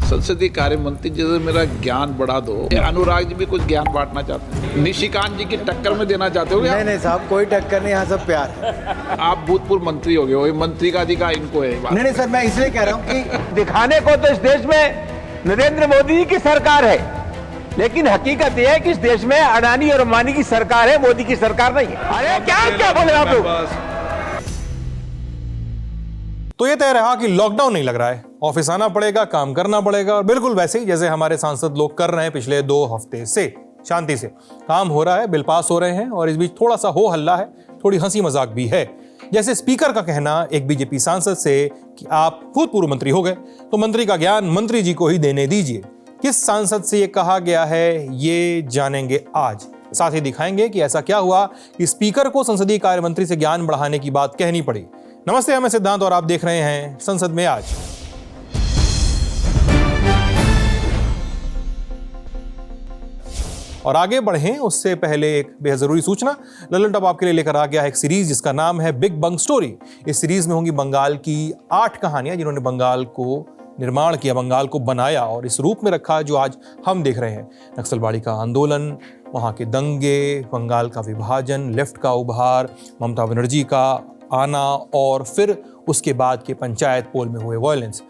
संसदीय कार्य मंत्री जी से मेरा ज्ञान बढ़ा दो। अनुराग जी भी कुछ ज्ञान बांटना चाहते हैं, निशिकांत जी की टक्कर में देना चाहते हो क्या? नहीं साहब, कोई टक्कर नहीं, यहाँ सब प्यार है। आप भूतपूर्व मंत्री हो गए, वही मंत्री का अधिकार इनको है। नहीं सर, मैं इसलिए कह रहा हूँ कि दिखाने को तो इस देश में नरेंद्र मोदी जी की सरकार है, लेकिन हकीकत यह है कि इस देश में अडानी और अंबानी की सरकार है, मोदी की सरकार नहीं है। अरे क्या बोले आप लोग? तो ये तय रहा कि लॉकडाउन नहीं लग रहा है, ऑफिस आना पड़ेगा, काम करना पड़ेगा, और बिल्कुल वैसे ही जैसे हमारे सांसद लोग कर रहे हैं पिछले 2 हफ्ते से। शांति से काम हो रहा है, बिल पास हो रहे हैं, और इस बीच थोड़ा सा हो हल्ला है, थोड़ी हंसी मजाक भी है। जैसे स्पीकर का कहना एक बीजेपी सांसद से कि आप भूतपूर्व मंत्री हो गए तो मंत्री का ज्ञान मंत्री जी को ही देने दीजिए। किस सांसद से ये कहा गया है, ये जानेंगे आज। साथ ही दिखाएंगे कि ऐसा क्या हुआ कि स्पीकर को संसदीय कार्य मंत्री से ज्ञान बढ़ाने की बात कहनी पड़ी। नमस्ते, मैं सिद्धांत और आप देख रहे हैं संसद में आज। और आगे बढ़ें उससे पहले एक बेहद जरूरी सूचना। ललन टॉप आपके लिए लेकर आ गया है एक सीरीज जिसका नाम है बिग बंग स्टोरी। इस सीरीज में होंगी बंगाल की 8 कहानियां जिन्होंने बंगाल को निर्माण किया, बंगाल को बनाया और इस रूप में रखा जो आज हम देख रहे हैं। नक्सलवाड़ी का आंदोलन, वहां के दंगे, बंगाल का विभाजन, लेफ्ट का उभार, ममता बनर्जी का आना और फिर उसके बाद के पंचायत पोल में हुए वायलेंस,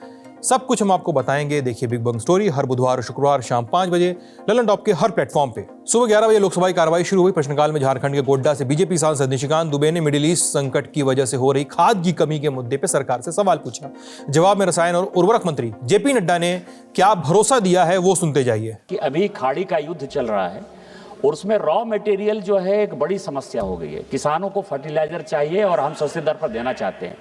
सब कुछ हम आपको बताएंगे। देखिए बिग बंग स्टोरी हर बुधवार और शुक्रवार शाम 5 बजे ललन टॉप के हर प्लेटफॉर्म पे। सुबह 11 बजे लोकसभा की कार्रवाई शुरू हुई। प्रश्नकाल में झारखंड के गोड्डा से बीजेपी सांसद निशिकांत दुबे ने मिडिल ईस्ट संकट की वजह से हो रही खाद की कमी के मुद्दे पर सरकार से सवाल पूछा। जवाब में रसायन और उर्वरक मंत्री जेपी नड्डा ने क्या भरोसा दिया है, वो सुनते जाइए। कि अभी खाड़ी का युद्ध चल रहा है और उसमें रॉ मटेरियल जो है एक बड़ी समस्या हो गई है। किसानों को फर्टिलाइजर चाहिए और हम सस्ते दर पर देना चाहते हैं।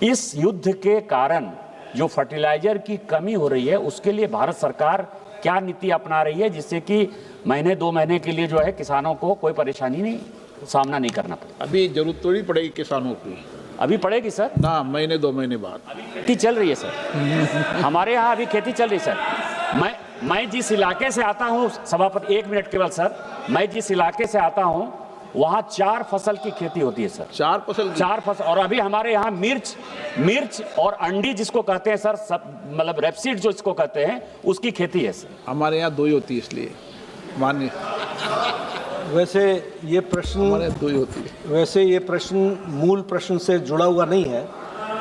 इस युद्ध के कारण जो फर्टिलाइजर की कमी हो रही है उसके लिए भारत सरकार क्या नीति अपना रही है जिससे कि महीने 2 महीने के लिए जो है किसानों को कोई परेशानी नहीं सामना नहीं करना पड़े। अभी जरूरत थोड़ी पड़ेगी किसानों की, अभी पड़ेगी सर ना, महीने 2 महीने बाद। खेती चल रही है सर, हमारे यहाँ अभी खेती चल रही है सर। मैं जिस इलाके से आता हूँ, सभापति 1 मिनट केवल सर, मैं जिस इलाके से आता हूँ वहाँ 4 फसल की खेती होती है सर। 4 फसल, और अभी हमारे यहाँ मिर्च और अंडी जिसको कहते हैं सर, सब मतलब रेपसीड जो इसको कहते हैं उसकी खेती है सर। हमारे यहाँ 2 ही होती है, इसलिए मान्य। वैसे ये प्रश्न हमारे 2 ही होती है। वैसे ये प्रश्न मूल प्रश्न से जुड़ा हुआ नहीं है,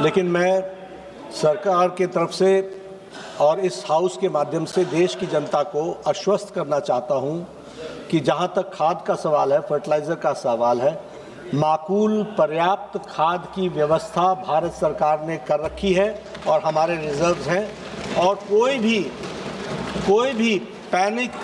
लेकिन मैं सरकार की तरफ से और इस हाउस के माध्यम से देश की जनता को आश्वस्त करना चाहता हूँ कि जहाँ तक खाद का सवाल है, फर्टिलाइज़र का सवाल है, माकूल पर्याप्त खाद की व्यवस्था भारत सरकार ने कर रखी है और हमारे रिजर्व्स हैं, और कोई भी पैनिक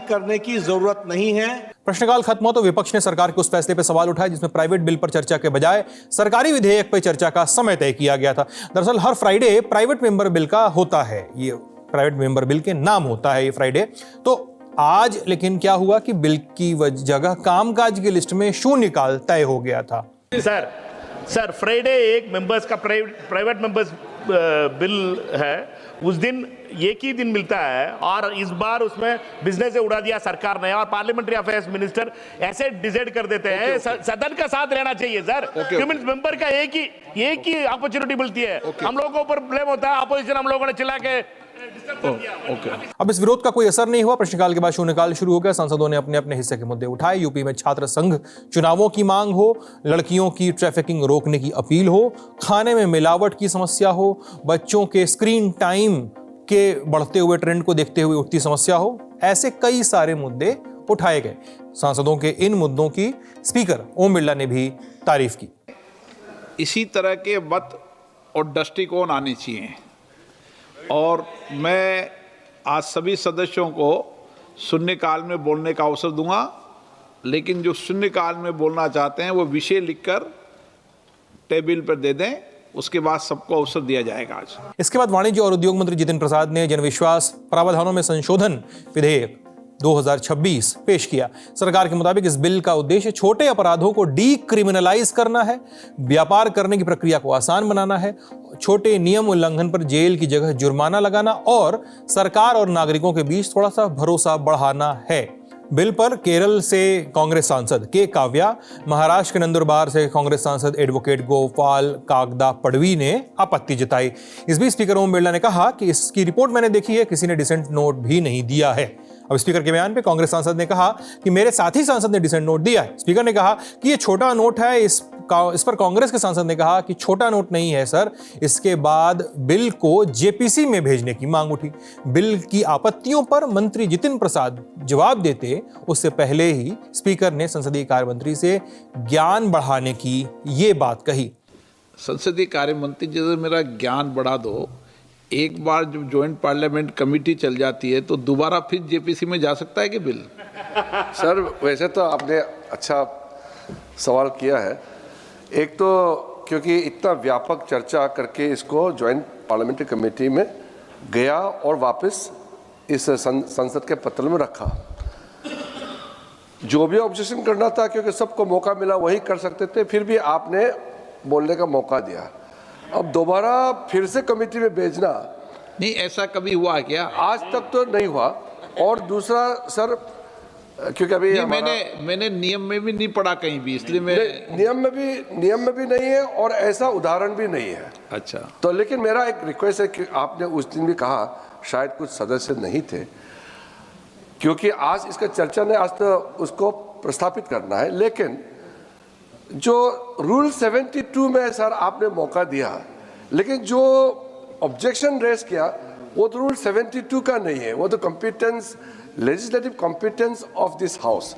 करने की ज़रूरत नहीं है। प्रश्नकाल खत्म हो तो विपक्ष ने सरकार के उस फैसले पर सवाल उठाए जिसमें प्राइवेट बिल पर चर्चा के बजाय सरकारी विधेयक पर चर्चा का समय तय किया गया था। दरअसल हर फ्राइडे प्राइवेट मेंबर बिल का होता है, ये प्राइवेट मेंबर बिल के नाम होता है ये फ्राइडे। तो आज लेकिन क्या हुआ कि बिल की जगह कामकाज की लिस्ट में शून्यकाल तय हो गया था। सर फ्राइडे एक मेंबर्स का प्राइवेट मेंबर्स बिल है, उस दिन एक ही दिन मिलता है, और इस बार उसमें बिजनेस से उड़ा दिया सरकार ने, और पार्लियामेंट्री अफेयर्स मिनिस्टर ऐसे डिसाइड कर देते हैं। सदन का साथ रहना चाहिए सर, मेंबर का एक ही अपॉर्चुनिटी मिलती है। हम लोगों को ऊपर ब्लेम होता है, अपोजिशन हम लोगों ने चिल्ला के अब इस विरोध का कोई असर नहीं हुआ। प्रश्नकाल के बाद शून्यकाल शुरू हो गया। सांसदों ने अपने अपने हिस्से के मुद्दे उठाए। यूपी में छात्र संघ चुनावों की मांग हो, लड़कियों की ट्रैफिकिंग रोकने की अपील हो, खाने में मिलावट की समस्या हो, बच्चों के स्क्रीन टाइम के बढ़ते हुए ट्रेंड को देखते हुए उठती समस्या हो, ऐसे कई सारे मुद्दे उठाए गए। सांसदों के इन मुद्दों की स्पीकर ओम बिरला ने भी तारीफ की। इसी तरह के मत और दृष्टिकोण आने चाहिए, और मैं आज सभी सदस्यों को शून्यकाल में बोलने का अवसर दूंगा, लेकिन जो शून्यकाल में बोलना चाहते हैं वो विषय लिखकर टेबल पर दे दें, उसके बाद सबको अवसर दिया जाएगा। आज इसके बाद वाणिज्य और उद्योग मंत्री जितिन प्रसाद ने जनविश्वास प्रावधानों में संशोधन विधेयक 2026 पेश किया। सरकार के मुताबिक इस बिल का उद्देश्य छोटे अपराधों को डीक्रिमिनलाइज करना है, व्यापार करने की प्रक्रिया को आसान बनाना है, छोटे नियम उल्लंघन पर जेल की जगह जुर्माना लगाना और सरकार और नागरिकों के बीच थोड़ा सा भरोसा बढ़ाना है। बिल पर केरल से कांग्रेस सांसद के काव्या, महाराष्ट्र के नंदुरबार से कांग्रेस सांसद एडवोकेट गोपाल कागदा पड़वी ने आपत्ति जताई। इस बीच स्पीकर ओम बिरला ने कहा कि इसकी रिपोर्ट मैंने देखी है, किसी ने डिसेंट नोट भी नहीं दिया है। अब स्पीकर के बयान पे कांग्रेस सांसद ने कहा कि मेरे साथी सांसद ने डिसेंट नोट दिया है। स्पीकर ने कहा कि ये छोटा नोट है। इस पर कांग्रेस के सांसद ने कहा कि छोटा नोट नहीं है सर। इसके बाद बिल को जेपीसी में भेजने की मांग उठी। बिल की आपत्तियों पर मंत्री जितिन प्रसाद जवाब देते उससे पहले ही स्पीकर ने संसदीय कार्य मंत्री से ज्ञान बढ़ाने की ये बात कही। संसदीय कार्य मंत्री जैसे मेरा ज्ञान बढ़ा दो, एक बार जब ज्वाइंट पार्लियामेंट कमेटी चल जाती है तो दोबारा फिर जेपीसी में जा सकता है कि बिल? सर वैसे तो आपने अच्छा सवाल किया है। एक तो क्योंकि इतना व्यापक चर्चा करके इसको ज्वाइंट पार्लियामेंट्री कमेटी में गया और वापस इस संसद के पत्र में रखा। जो भी ऑब्जेक्शन करना था, क्योंकि सबको मौका मिला वही कर सकते थे, फिर भी आपने बोलने का मौका दिया। अब दोबारा फिर से कमेटी में भेजना, नहीं ऐसा कभी हुआ क्या? आज तक तो नहीं हुआ। और दूसरा सर, क्योंकि अभी मैंने नियम में भी नहीं पढ़ा कहीं भी, इसलिए मैं नियम में भी नहीं है और ऐसा उदाहरण भी नहीं है। अच्छा, तो लेकिन मेरा एक रिक्वेस्ट है कि आपने उस दिन भी कहा शायद कुछ सदस्य नहीं थे, क्योंकि आज इसका चर्चा ने आज तो उसको प्रस्थापित करना है। लेकिन जो रूल 72 में सर आपने मौका दिया, लेकिन जो ऑब्जेक्शन रेज किया वो तो रूल 72 का नहीं है, वो तो competence, legislative competence of this house,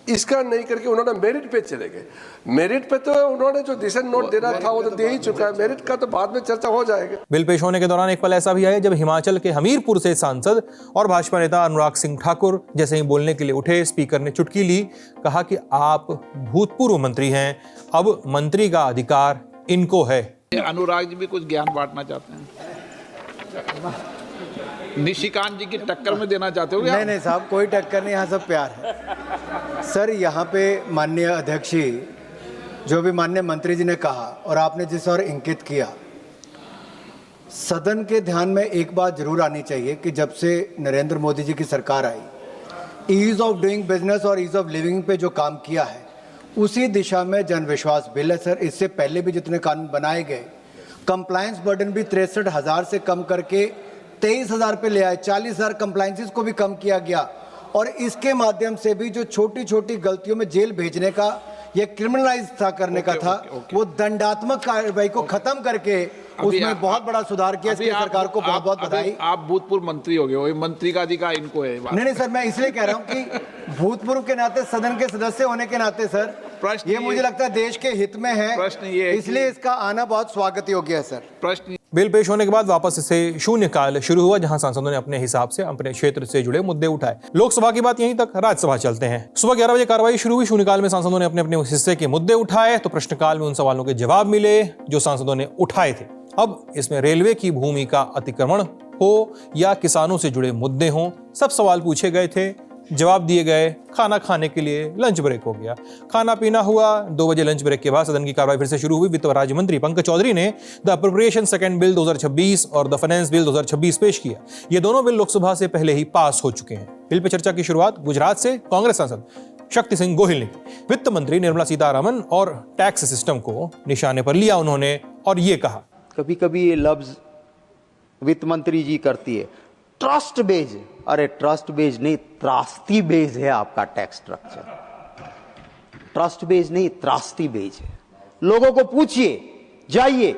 इसका नहीं करके उन्होंने मेरिट पे चले गए। मेरिट पे तो उन्होंने जो डिसेंट नोट देना था वो तो दे ही चुका है, मेरिट का तो बाद में चर्चा हो जाएगा। बिल पेश होने के दौरान एक पल ऐसा भी आया जब हिमाचल के हमीरपुर से सांसद और भाजपा नेता अनुराग सिंह ठाकुर जैसे ही बोलने के लिए उठे, स्पीकर ने चुटकी ली, कहा कि आप भूतपूर्व मंत्री हैं, अब मंत्री का अधिकार इनको है। अनुराग जी भी कुछ ज्ञान बांटना चाहते हैं? निशिकांत जी की टक्कर में देना चाहते हो क्या? नहीं साहब, कोई टक्कर नहीं, यहाँ सब प्यार है सर। यहाँ पे माननीय अध्यक्ष जी, जो भी माननीय मंत्री जी ने कहा और आपने जिस और इंकित किया, सदन के ध्यान में एक बात जरूर आनी चाहिए कि जब से नरेंद्र मोदी जी की सरकार आई, ईज ऑफ डूइंग बिजनेस और ईज ऑफ लिविंग पे जो काम किया है, उसी दिशा में जन विश्वास बिल है सर। इससे पहले भी जितने कानून बनाए गए, कंप्लायंस बर्डन भी 63,000 से कम करके 23,000 पे ले आए, 40,000 कंप्लायंसेस को भी कम किया गया। और इसके माध्यम से भी जो छोटी छोटी गलतियों में जेल भेजने का या क्रिमिनलाइज था करने का था, वो दंडात्मक कार्रवाई को खत्म करके उसमें बहुत बड़ा सुधार किया। इसकी सरकार को बहुत बहुत बधाई। आप भूतपूर्व मंत्री हो गए, मंत्री का अधिकार इनको है। नहीं सर, मैं इसलिए कह रहा हूँ कि भूतपूर्व के नाते, सदन के सदस्य होने के नाते सर, ये मुझे लगता है देश के हित में है, प्रश्न ये है, इसलिए इसका आना बहुत स्वागत योग्य है सर। प्रश्न बिल पेश होने के बाद वापस से शून्यकाल शुरू हुआ, जहां सांसदों ने अपने हिसाब से अपने क्षेत्र से जुड़े मुद्दे उठाए। लोकसभा की बात यहीं तक, राज्यसभा चलते हैं। सुबह 11 बजे कार्रवाई शुरू हुई। शून्यकाल में सांसदों ने अपने अपने हिस्से के मुद्दे उठाए तो प्रश्नकाल में उन सवालों के जवाब मिले जो सांसदों ने उठाए थे। अब इसमें रेलवे की भूमि का अतिक्रमण हो या किसानों से जुड़े मुद्दे हों, सब सवाल पूछे गए थे, जवाब दिए गए। खाना खाने के लिए लंच ब्रेक हो गया, खाना पीना हुआ। 2 बजे लंच ब्रेक के बाद सदन की कार्रवाई फिर से शुरू हुई। वित्त राज्य मंत्री पंकज चौधरी ने द अप्रोप्रिएशन सेकंड बिल 2026 और द फाइनेंस बिल 2026 पेश किया। ये दोनों बिल लोकसभा से पहले ही पास हो चुके हैं। बिल पर चर्चा की शुरुआत गुजरात से कांग्रेस सांसद शक्ति सिंह गोहिल ने की। वित्त मंत्री निर्मला सीतारमण और टैक्स सिस्टम को निशाने पर लिया उन्होंने और ये कहा, कभी कभी ये लफ्ज वित्त मंत्री जी करती है ट्रस्ट बेज। अरे ट्रस्ट बेज नहीं, त्रास्ती बेज है आपका टैक्स स्ट्रक्चर। ट्रस्ट बेज नहीं, त्रास्ती बेज है। लोगों को पूछिए, जाइए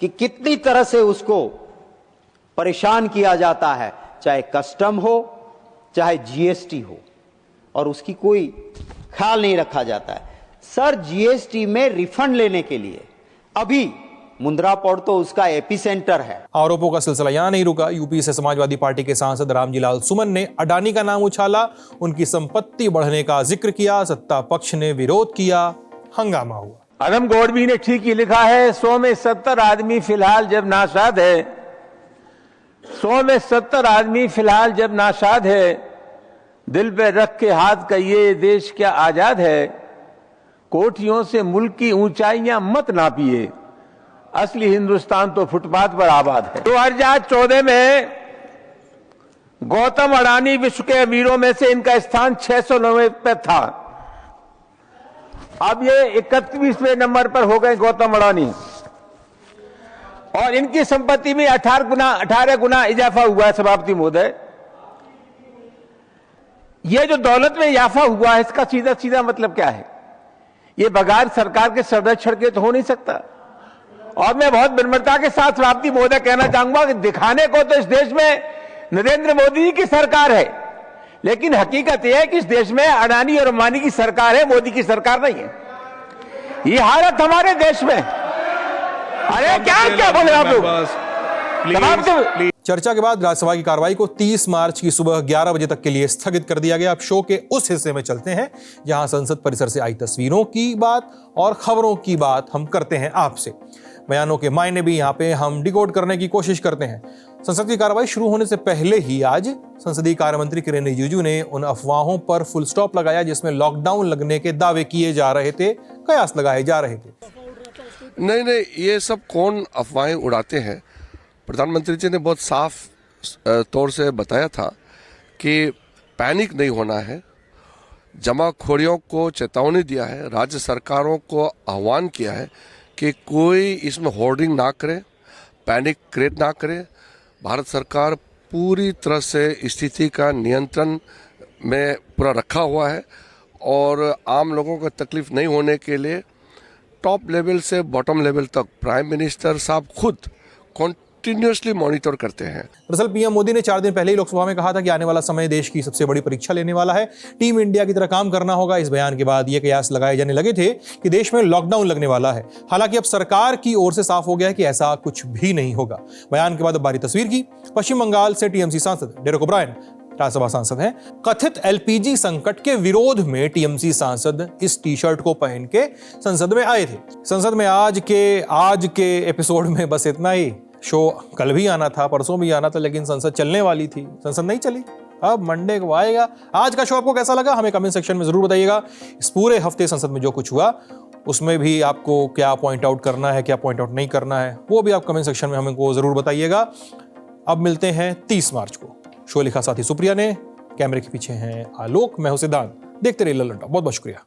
कि कितनी तरह से उसको परेशान किया जाता है, चाहे कस्टम हो चाहे जीएसटी हो, और उसकी कोई ख्याल नहीं रखा जाता है। सर जीएसटी में रिफंड लेने के लिए अभी मुंद्रा पोर्ट तो उसका एपिसेंटर है। आरोपों का सिलसिला यहां नहीं रुका। यूपी से समाजवादी पार्टी के सांसद रामजीलाल सुमन ने अडानी का नाम उछाला, उनकी संपत्ति बढ़ने का जिक्र किया। सत्ता पक्ष ने विरोध किया, हंगामा हुआ। अदम गौडवी ने ठीक ही लिखा है, 100 में 70 आदमी फिलहाल जब नाशाद है, 100 में 70 आदमी फिलहाल जब नाशाद है, दिल पे रख के हाथ कहिए देश क्या आजाद है। कोठियों से मुल्क की ऊंचाइयां मत नापिए, असली हिंदुस्तान तो फुटपाथ पर आबाद है। 2014 में गौतम अडानी विश्व के अमीरों में से इनका स्थान 690 पे था। अब ये 31वें नंबर पर हो गए गौतम अडानी, और इनकी संपत्ति में 18 गुना इजाफा हुआ है। सभापति महोदय, ये जो दौलत में इजाफा हुआ है, इसका सीधा सीधा मतलब क्या है? ये बगैर सरकार के संरक्षण के तो हो नहीं सकता। और मैं बहुत विनम्रता के साथ सभापति महोदय कहना चाहूंगा कि दिखाने को तो इस देश में नरेंद्र मोदी जी की सरकार है, लेकिन हकीकत यह है कि इस देश में अडानी और अंबानी की सरकार है, मोदी की सरकार नहीं है। ये हालत हमारे देश में। अरे क्या बोले आप लोग? चर्चा के बाद राज्यसभा की कार्रवाई को 30 मार्च की सुबह 11 बजे तक के लिए स्थगित कर दिया गया। अब शो के उस हिस्से में चलते हैं जहां संसद परिसर से आई तस्वीरों की बात और खबरों की बात हम करते हैं आपसे। बयानों के मायने भी यहां पे हम डिकोड करने की कोशिश करते हैं। संसद की कार्रवाई शुरू होने से पहले ही आज संसदीय कार्य मंत्री किरेन रिजिजू ने उन अफवाहों पर फुल स्टॉप लगाया जिसमें लॉकडाउन लगने के दावे किए जा रहे थे, कयास लगाए जा रहे थे। नहीं, ये सब कौन अफवाहें उड़ाते हैं? प्रधानमंत्री जी ने बहुत साफ तौर से बताया था कि पैनिक नहीं होना है, जमाखोरियों को चेतावनी दिया है, राज्य सरकारों को आह्वान किया है कि कोई इसमें होर्डिंग ना करे, पैनिक क्रिएट ना करे। भारत सरकार पूरी तरह से स्थिति का नियंत्रण में पूरा रखा हुआ है और आम लोगों को तकलीफ नहीं होने के लिए टॉप लेवल से बॉटम लेवल तक प्राइम मिनिस्टर साहब खुद कंटिन्यूअसली मॉनिटर करते हैं। दरअसल पीएम मोदी ने 4 दिन पहले ही लोकसभा में कहा था कि आने वाला समय देश की सबसे बड़ी परीक्षा लेने वाला है, टीम इंडिया की तरह काम करना होगा। इस बयान के बाद ये कयास लगाए जाने लगे थे कि देश में लॉकडाउन लगने वाला है। हालांकि अब सरकार की ओर से साफ हो गया है कि ऐसा कुछ भी नहीं होगा। बयान के बाद अब बारी तस्वीर की। पश्चिम बंगाल से टीएमसी सांसद डेरेक ओब्रायन राज्यसभा सांसद हैं। कथित एलपीजी संकट के विरोध में टीएमसी सांसद इस टी शर्ट को पहन के संसद में आए थे। संसद में आज के एपिसोड में बस इतना ही। शो कल भी आना था, परसों भी आना था, लेकिन संसद चलने वाली थी, संसद नहीं चली। अब मंडे को आएगा। आज का शो आपको कैसा लगा हमें कमेंट सेक्शन में जरूर बताइएगा। इस पूरे हफ्ते संसद में जो कुछ हुआ उसमें भी आपको क्या पॉइंट आउट करना है, क्या पॉइंट आउट नहीं करना है, वो भी आप कमेंट सेक्शन में हमको जरूर बताइएगा। अब मिलते हैं 30 मार्च को। शो लिखा साथी सुप्रिया ने, कैमरे के पीछे हैं आलोक, मैं हूं सिद्धांत। देखते रहिए लल्लन टॉप। बहुत बहुत शुक्रिया।